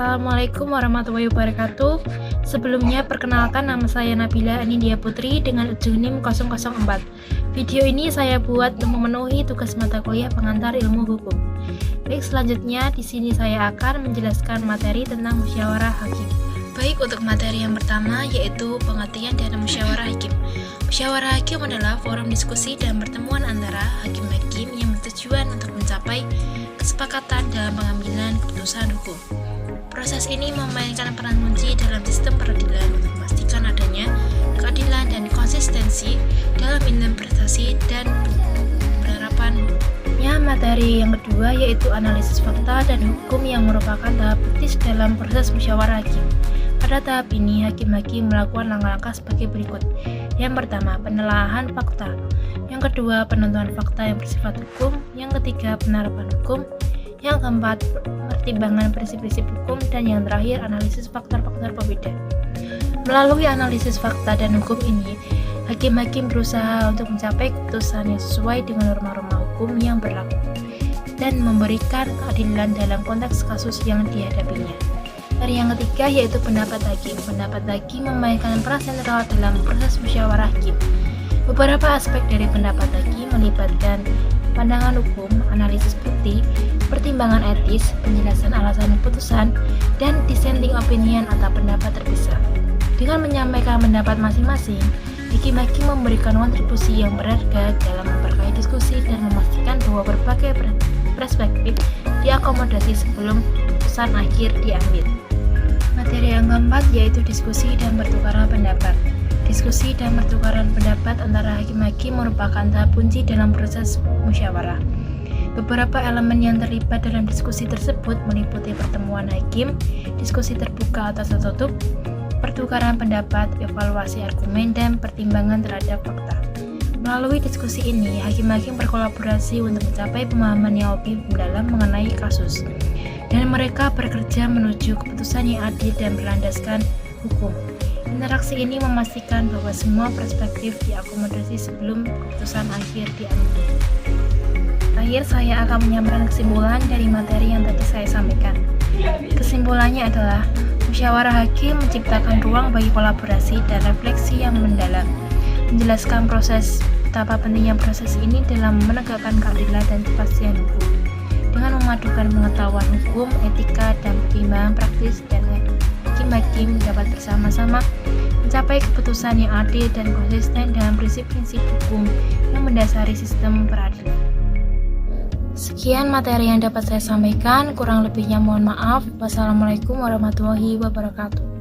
Assalamualaikum warahmatullahi wabarakatuh. Sebelumnya perkenalkan, nama saya Nabila Anindya Putri dengan ujung NIM 004. Video ini saya buat untuk memenuhi tugas mata kuliah pengantar ilmu hukum. Baik, selanjutnya di sini saya akan menjelaskan materi tentang musyawarah hakim. Baik, untuk materi yang pertama yaitu pengertian dari musyawarah hakim. Musyawarah hakim adalah forum diskusi dan pertemuan antara hakim-hakim yang bertujuan untuk mencapai kesepakatan dalam pengambilan keputusan hukum. Proses ini memainkan peran kunci dalam sistem peradilan untuk memastikan adanya keadilan dan konsistensi dalam interpretasi dan penerapan. Materi yang kedua yaitu analisis fakta dan hukum yang merupakan tahap kritis dalam proses musyawarah hakim. Pada tahap ini, hakim-hakim melakukan langkah-langkah sebagai berikut. Yang pertama, penelaahan fakta. Yang kedua, penentuan fakta yang bersifat hukum. Yang ketiga, penerapan hukum. Yang keempat, pertimbangan prinsip-prinsip hukum. Dan yang terakhir, analisis faktor-faktor pembeda. Melalui analisis fakta dan hukum ini, hakim-hakim berusaha untuk mencapai keputusan yang sesuai dengan norma-norma hukum yang berlaku dan memberikan keadilan dalam konteks kasus yang dihadapinya. Dari yang ketiga yaitu pendapat hakim. Pendapat hakim memainkan peran sentral dalam proses musyawarah hakim. Beberapa aspek dari pendapat hakim melibatkan pandangan hukum, analisis bukti, pertimbangan etis, penjelasan alasan keputusan, dan dissenting opinion atau pendapat terpisah. Dengan menyampaikan pendapat masing-masing, hakim-hakim memberikan kontribusi yang berharga dalam memperkaya diskusi dan memastikan bahwa berbagai perspektif diakomodasi sebelum keputusan akhir diambil. Materi yang keempat yaitu diskusi dan pertukaran pendapat. Diskusi dan pertukaran pendapat antara hakim-hakim merupakan tahap kunci dalam proses musyawarah. Beberapa elemen yang terlibat dalam diskusi tersebut meliputi pertemuan hakim, diskusi terbuka atau tertutup, pertukaran pendapat, evaluasi argumen, dan pertimbangan terhadap fakta. Melalui diskusi ini, hakim-hakim berkolaborasi untuk mencapai pemahaman yang lebih mendalam mengenai kasus, dan mereka bekerja menuju keputusan yang adil dan berlandaskan hukum. Interaksi ini memastikan bahwa semua perspektif diakomodasi sebelum keputusan akhir diambil. Akhir saya akan menyampaikan kesimpulan dari materi yang tadi saya sampaikan. Kesimpulannya adalah musyawarah hakim menciptakan ruang bagi kolaborasi dan refleksi yang mendalam, menjelaskan betapa pentingnya proses ini dalam menegakkan keadilan dan kepastian hukum. Dengan memadukan pengetahuan hukum, etika, dan pertimbangan praktis, dan hakim-hakim dapat bersama-sama mencapai keputusan yang adil dan konsisten dengan prinsip-prinsip hukum yang mendasari sistem peradilan. Sekian materi yang dapat saya sampaikan, kurang lebihnya mohon maaf. Wassalamualaikum warahmatullahi wabarakatuh.